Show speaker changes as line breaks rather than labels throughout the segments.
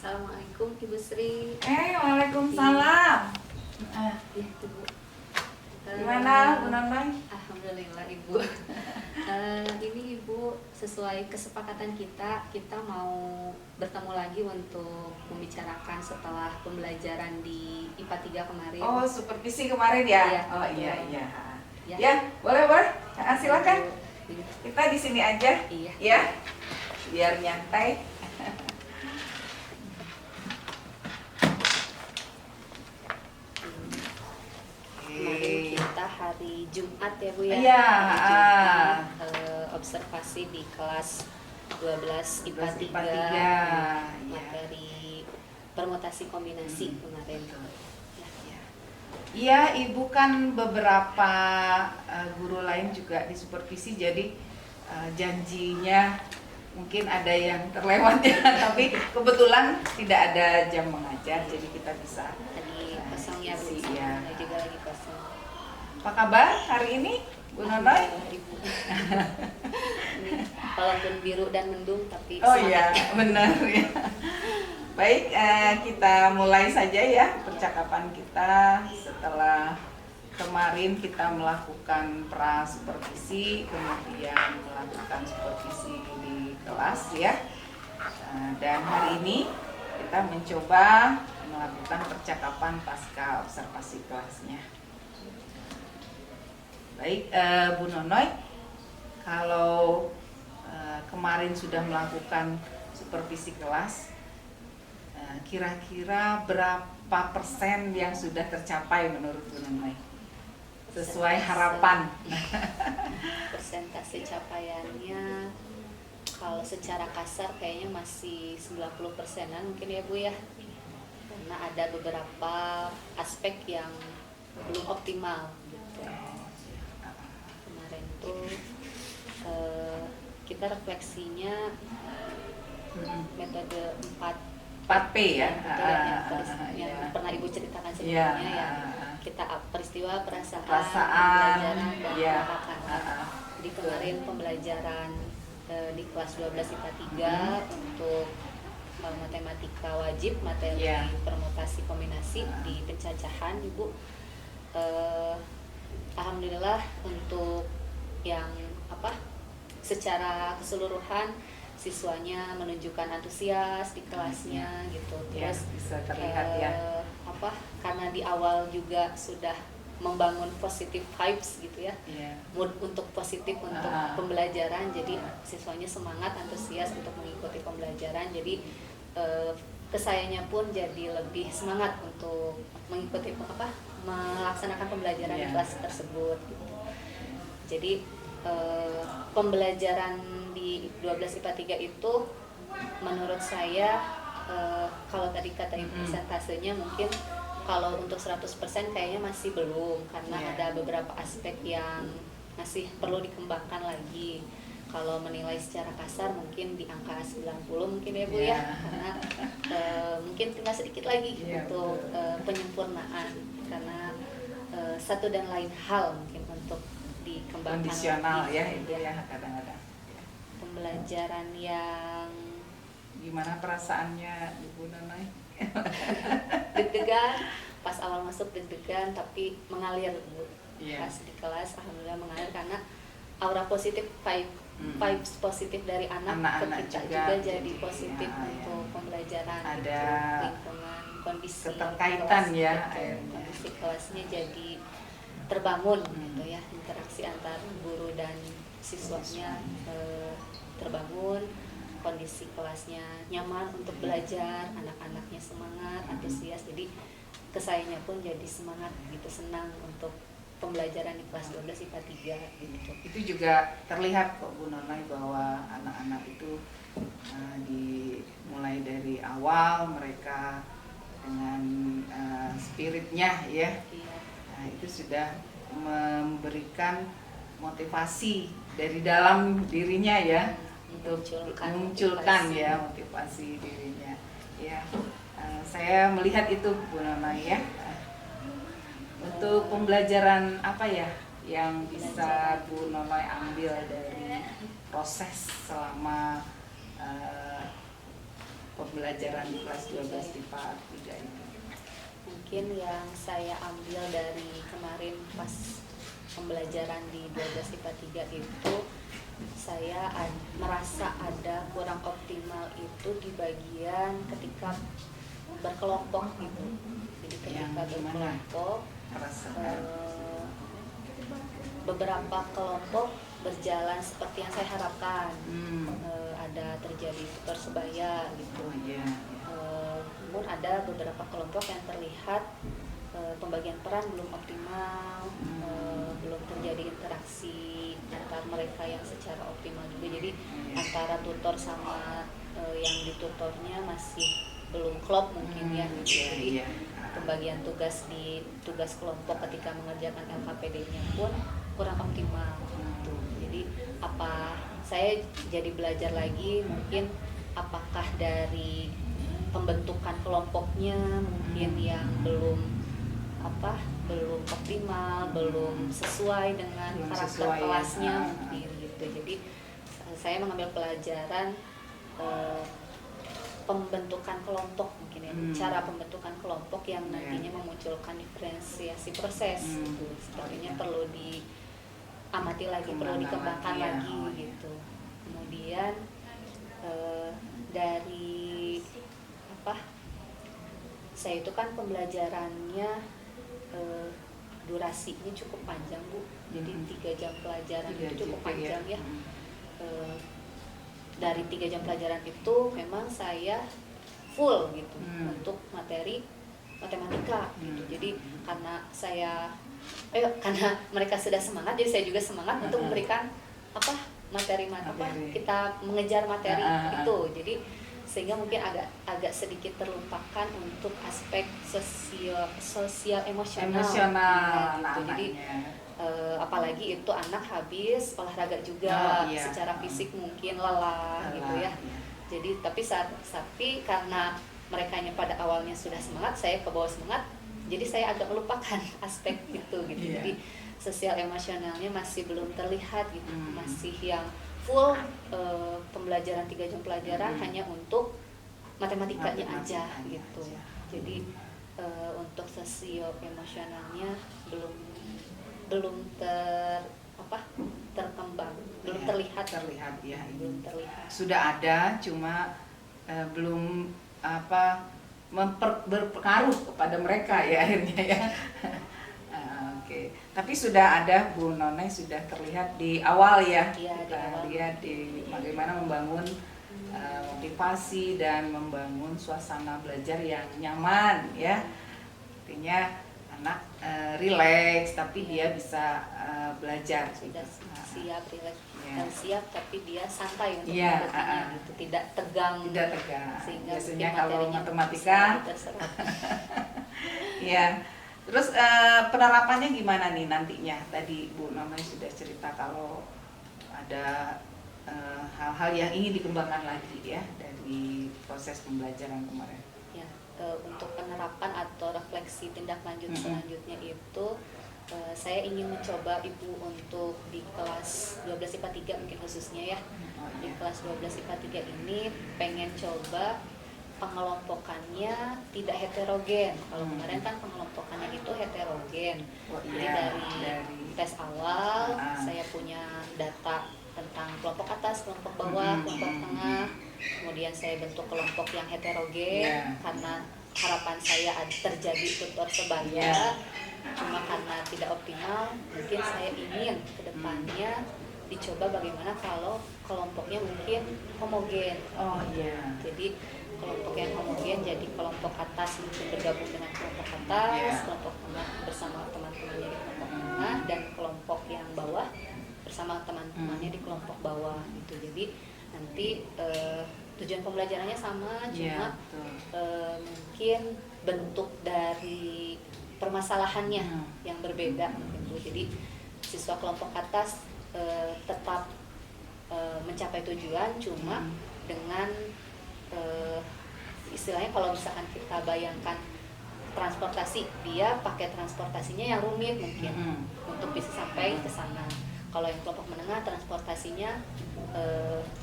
Assalamualaikum Ibu Sri.
Waalaikumsalam.
Ya, Ibu.
Gimana, Bu Nonton?
Alhamdulillah Ibu. Ini Ibu, sesuai kesepakatan kita mau bertemu lagi untuk membicarakan setelah pembelajaran di IPA 3 kemarin.
Oh, supervisi kemarin ya?
Iya,
Oh
betul.
iya.
Ya.
Ya, boleh. Silakan.
Ibu.
Kita di sini aja.
Iya.
Ya. Biar nyantai.
Kemarin kita hari Jumat ya Bu ya.
Iya,
Hari Jumat, observasi di kelas 12 IPA 3,
IPA 3,
materi permutasi kombinasi kemarin.
Iya, Ibu kan beberapa guru lain juga di supervisi, jadi janjinya mungkin ada yang terlewat ya, tapi kebetulan tidak ada jam mengajar, jadi kita bisa.
Tadi kosong ya Bu,
Iya.
ada juga lagi kosong.
Apa kabar hari ini, Bu Nonoy?
Alhamdulillah, Ibu. Ini walaupun biru dan mendung tapi
Oh
semangat.
iya, benar ya. Baik, kita mulai saja ya percakapan kita setelah kemarin kita melakukan pra-supervisi, kemudian melakukan supervisi di kelas ya. Dan hari ini kita mencoba melakukan percakapan pasca observasi kelasnya. Baik, Bu Nonoy, kalau kemarin sudah melakukan supervisi kelas, kira-kira berapa persen yang sudah tercapai menurut Bu Nonoy? Sesuai harapan.
Persentase capaiannya kalau secara kasar kayaknya masih 90%-an mungkin ya Bu ya. Karena ada beberapa aspek yang belum optimal gitu. Kemarin tuh kita refleksinya metode
4P ya.
yang pernah Ibu ceritakan
Iya.
sebelumnya ya. Kita peristiwa, perasaan,
Perasaan,
pembelajaran, dan
iya.
penerapan. Jadi kemarin pembelajaran di kelas 12 IPA 3 untuk matematika wajib, materi
Iya.
permutasi kombinasi di pencacahan Ibu. Alhamdulillah untuk yang secara keseluruhan siswanya menunjukkan antusias di kelasnya gitu.
Ya,
Terus
bisa terlihat ya.
karena di awal juga sudah membangun positive vibes gitu ya,
Iya.
mood untuk positif untuk pembelajaran, jadi siswanya semangat, antusias untuk mengikuti pembelajaran, jadi kesayanya pun jadi lebih semangat untuk mengikuti melaksanakan pembelajaran di kelas tersebut gitu. Jadi pembelajaran di 12 IPA 3 itu menurut saya kalau tadi kata Ibu persentasenya mungkin kalau untuk 100% kayaknya masih belum, karena ada beberapa aspek yang masih perlu dikembangkan lagi. Kalau menilai secara kasar mungkin di angka 90 mungkin ya Bu ya, karena mungkin tinggal sedikit lagi untuk penyempurnaan, karena satu dan lain hal mungkin untuk dikembangkan
Kondisional
lagi.
ya itu ya kadang-kadang.
Pembelajaran yang
Gimana perasaannya Ibu Nonoy?
deg-degan, pas awal masuk deg-degan tapi mengalir Bu.
Iya.
Pas di kelas alhamdulillah mengalir karena aura positif, vibes positif dari anak ke
Anak-anak
kita
juga
juga jadi positif
ya.
untuk pembelajaran.
Ada
untuk lingkungan, kondisi
keterkaitan
kelas,
ya,
betul.
akhirnya.
Kondisi kelasnya jadi terbangun gitu ya, interaksi antar guru dan siswanya terbangun, kondisi kelasnya nyaman untuk belajar, anak-anaknya semangat, antusias, jadi kesayanya pun jadi semangat gitu, senang untuk pembelajaran di kelas 12 IPA 3 gitu.
Itu juga terlihat kok Bu Nonoy bahwa anak-anak itu mulai dari awal mereka dengan spiritnya ya.
Iya.
Nah, itu sudah memberikan motivasi dari dalam dirinya ya, untuk memunculkan ya motivasi dirinya. Ya, saya melihat itu Bu Nonoy ya. Untuk pembelajaran apa ya yang bisa Bu Nonoy ambil dari proses selama pembelajaran di kelas 12 IPA 3 ini?
Mungkin yang saya ambil dari kemarin pas pembelajaran di 12 IPA 3 itu, saya merasa ada kurang optimal itu di bagian ketika berkelompok gitu. Jadi ketika berkelompok, beberapa kelompok berjalan seperti yang saya harapkan. Ada terjadi tukar sebaya gitu. Namun ada beberapa kelompok yang terlihat pembagian peran belum optimal, belum terjadi interaksi antar mereka yang secara optimal juga. Jadi antara tutor sama yang ditutornya masih belum klop mungkin ya. Jadi pembagian tugas di tugas kelompok ketika mengerjakan LKPD-nya pun kurang optimal gitu. Jadi saya jadi belajar lagi, mungkin apakah dari pembentukan kelompoknya mungkin yang belum optimal, belum sesuai dengan karakter kelasnya mungkin gitu. Jadi saya mengambil pelajaran pembentukan kelompok mungkin ya, cara pembentukan kelompok yang nantinya memunculkan diferensiasi proses gitu. Sepertinya perlu diamati lagi, perlu dikembangkan lagi gitu. Kemudian dari saya itu kan pembelajarannya durasinya cukup panjang Bu, jadi 3 jam pelajaran itu cukup panjang ya. Dari 3 jam pelajaran itu memang saya full gitu untuk materi matematika gitu. Jadi karena mereka sudah semangat, jadi saya juga semangat untuk memberikan materi kita mengejar materi itu. Jadi sehingga mungkin agak sedikit terlupakan untuk aspek sosial emosional gitu. Jadi apalagi itu anak habis olahraga juga, secara fisik mungkin lelah gitu ya. Jadi tapi karena merekanya pada awalnya sudah semangat, saya ke bawah semangat, jadi saya agak melupakan aspek itu gitu. Jadi sosial emosionalnya masih belum terlihat gitu, masih yang full pembelajaran 3 jam pelajaran hanya untuk matematikanya aja gitu. Jadi untuk sosio emosionalnya belum terkembang, belum terlihat ya. Belum terlihat.
Sudah ada, cuma belum berpengaruh kepada mereka ya akhirnya ya. Oke. Tapi sudah ada Bu Nonai, sudah terlihat di awal ya. Kita lihat di bagaimana membangun motivasi dan membangun suasana belajar yang nyaman ya. Artinya anak rileks tapi dia bisa belajar.
Sudah siap, rileks dan siap, tapi dia santai untuk belajarnya gitu, tidak tegang. Sehingga
biasanya kalau matematika ya. Terus penerapannya gimana nih nantinya? Tadi Bu Nonai sudah cerita kalau ada hal-hal yang ingin dikembangkan lagi ya dari proses pembelajaran kemarin.
Ya, untuk penerapan atau refleksi tindak lanjut selanjutnya itu saya ingin mencoba Ibu untuk di kelas 12 IPA 3 mungkin khususnya ya. Di kelas 12 IPA 3 ini pengen coba pengelompokannya tidak heterogen. Kalau kemarin kan pengelompokannya itu heterogen. Jadi dari tes awal saya punya data tentang kelompok atas, kelompok bawah, kelompok tengah. Kemudian saya bentuk kelompok yang heterogen karena harapan saya terjadi tutor sebaya. Cuma karena tidak optimal, mungkin saya ingin ke depannya dicoba bagaimana kalau kelompoknya mungkin homogen. Jadi kelompok yang homogen, jadi kelompok atas mungkin bergabung dengan kelompok atas, kelompok tengah bersama teman-temannya di kelompok tengah, dan kelompok yang bawah bersama teman-temannya di kelompok bawah gitu. Jadi nanti tujuan pembelajarannya sama, cuma mungkin bentuk dari permasalahannya yang berbeda mungkin Bu. Jadi siswa kelompok atas tetap mencapai tujuan, cuma dengan istilahnya kalau misalkan kita bayangkan transportasi, dia pakai transportasinya yang rumit mungkin untuk bisa sampai ke sana. Kalau yang kelompok menengah transportasinya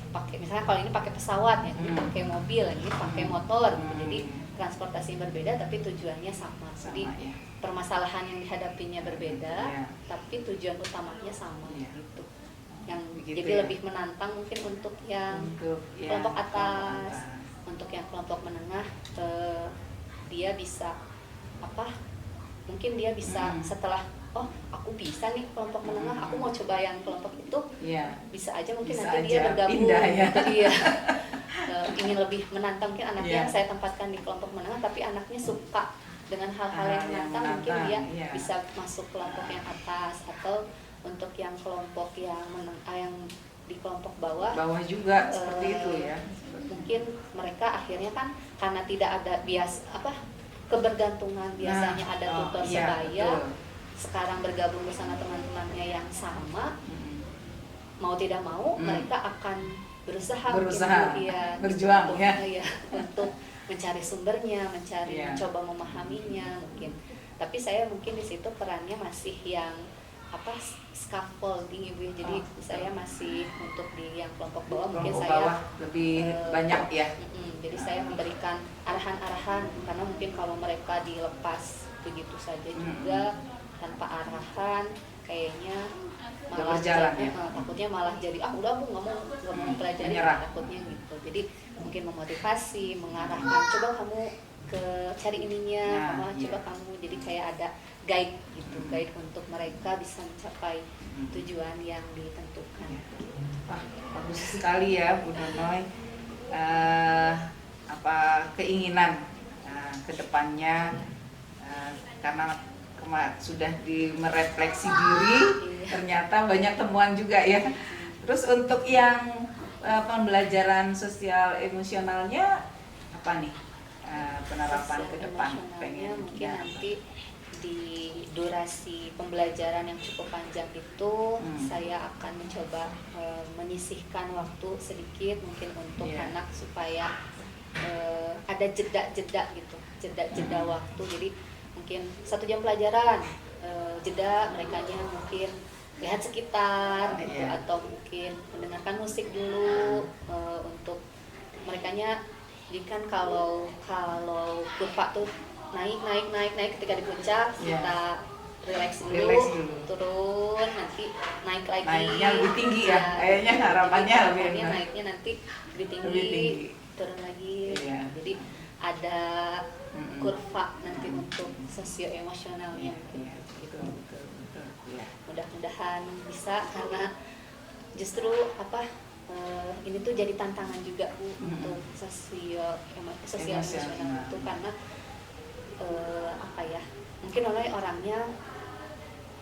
pakai, misalnya kalau ini pakai pesawat ya, ini pakai mobil, ini pakai motor gitu. Jadi transportasi yang berbeda tapi tujuannya sama. Jadi
ya.
permasalahan yang dihadapinya berbeda, tapi tujuan utamanya sama gitu. Yang
Begitu
jadi
ya.
lebih menantang mungkin untuk yang
ya,
kelompok atas. Untuk yang kelompok menengah dia bisa apa? Mungkin dia bisa setelah oh aku bisa nih kelompok menengah, aku mau coba yang kelompok itu, bisa aja mungkin
bisa
nanti
aja
dia bergabung
pindah, ya.
gitu dia ingin lebih menantang. Mungkin anaknya yang saya tempatkan di kelompok menengah tapi anaknya suka dengan hal-hal yang menantang, mungkin dia bisa masuk kelompok yang atas. Atau untuk yang kelompok yang yang di kelompok bawah
juga seperti itu ya.
Mungkin mereka akhirnya kan karena tidak ada kebergantungan, biasanya ada tutor sebaya, sekarang bergabung bersama teman-temannya yang sama, mau tidak mau mereka akan berusaha
berjuang
untuk mencari sumbernya, mencoba memahaminya mungkin. Tapi saya mungkin di situ perannya masih yang scaffolding Ibu ya. Jadi saya masih untuk di yang kelompok bawah, mungkin saya
lebih banyak ya.
Jadi saya memberikan arahan-arahan, karena mungkin kalau mereka dilepas begitu saja juga tanpa arahan kayaknya malah
berjalan
jadi, takutnya malah jadi udah aku nggak mau pelajari, takutnya gitu. Jadi mungkin memotivasi, mengarahkan, coba kamu cari ininya, coba kamu, jadi kayak ada guide gitu, guide untuk mereka bisa mencapai tujuan yang ditentukan.
Bagus sekali ya Bu Nonoy, keinginan kedepannya, karena sudah merefleksi diri, ternyata banyak temuan juga ya. Terus untuk yang pembelajaran sosial emosionalnya apa nih penerapan ke depan? Pengen
mungkin nanti di durasi pembelajaran yang cukup panjang itu saya akan mencoba menyisihkan waktu sedikit mungkin untuk anak supaya ada jeda gitu, jeda waktu. Jadi mungkin 1 jam pelajaran, jeda merekanya mungkin lihat sekitar gitu, atau mungkin mendengarkan musik dulu, untuk merekanya. Jadi kan kalau kurva tuh naik ketika di puncak, kita relax dulu, turun, nanti naik lagi,
naiknya lebih tinggi ya, kayaknya harapannya
naiknya nanti lebih tinggi, turun lagi. Jadi ada kurva nanti untuk sosio emosionalnya gitu. Mudah-mudahan bisa, karena justru ini tuh jadi tantangan juga Bu untuk sosial emosional itu, karena mungkin orangnya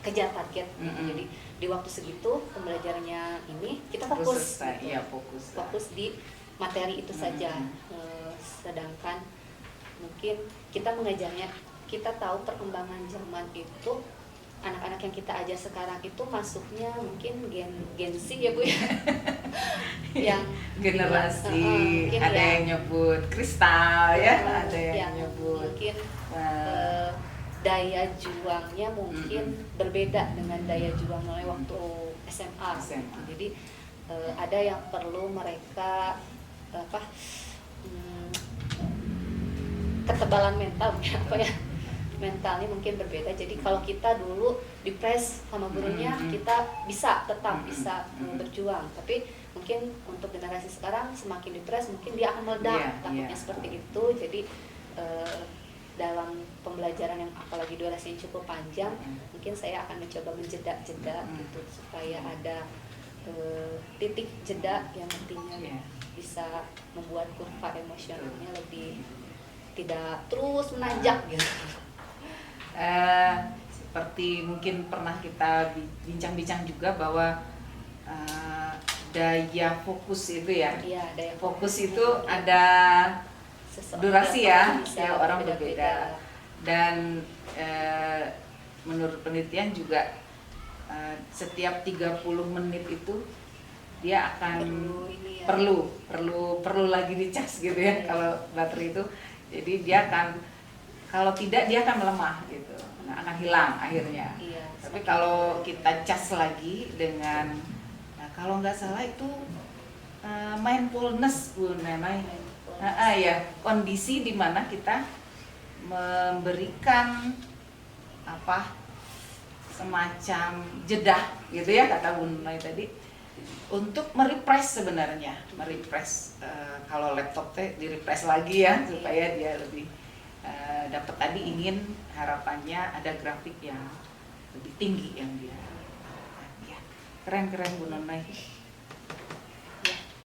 kejar target gitu. Jadi di waktu segitu pembelajarannya ini kita fokus di materi itu saja, sedangkan mungkin kita mengajarnya, kita tahu perkembangan zaman itu, anak-anak yang kita ajar sekarang itu masuknya mungkin Gen Z ya Bu ya. Yang
generasi ada yang nyebut kristal ya, ada yang nyebut
mungkin daya juangnya mungkin berbeda dengan daya juang mulai waktu SMA. Jadi ada yang perlu mereka ketebalan mental mentalnya mungkin berbeda. Jadi kalau kita dulu dipres sama gurunya, kita tetap bisa berjuang. Tapi mungkin untuk generasi sekarang semakin dipres mungkin dia akan meledak, takutnya seperti itu. Jadi dalam pembelajaran yang apalagi durasinya cukup panjang, mungkin saya akan mencoba menjeda-jeda gitu, supaya ada titik jeda yang nantinya bisa membuat kurva emosionalnya lebih tidak terus menanjak gitu.
Seperti mungkin pernah kita bincang-bincang juga bahwa daya fokus itu daya fokus itu ada durasi ya orang berbeda. Dan menurut penelitian juga setiap 30 menit itu dia akan perlu lagi dicas gitu ya, kalau baterai itu. Jadi dia akan, kalau tidak dia akan melemah gitu. akan hilang akhirnya.
Iya.
Tapi kalau kita cas lagi dengan, nah kalau nggak salah itu mindfulness Bu Nenay. Ya, kondisi di mana kita memberikan apa semacam jeda gitu ya kata Bu Nenay tadi, untuk merefresh sebenarnya, merefresh kalau laptop teh di-refresh lagi ya supaya dia lebih dapat tadi ingin harapannya ada grafik yang lebih tinggi yang dia. Ya, keren Bu Nenay.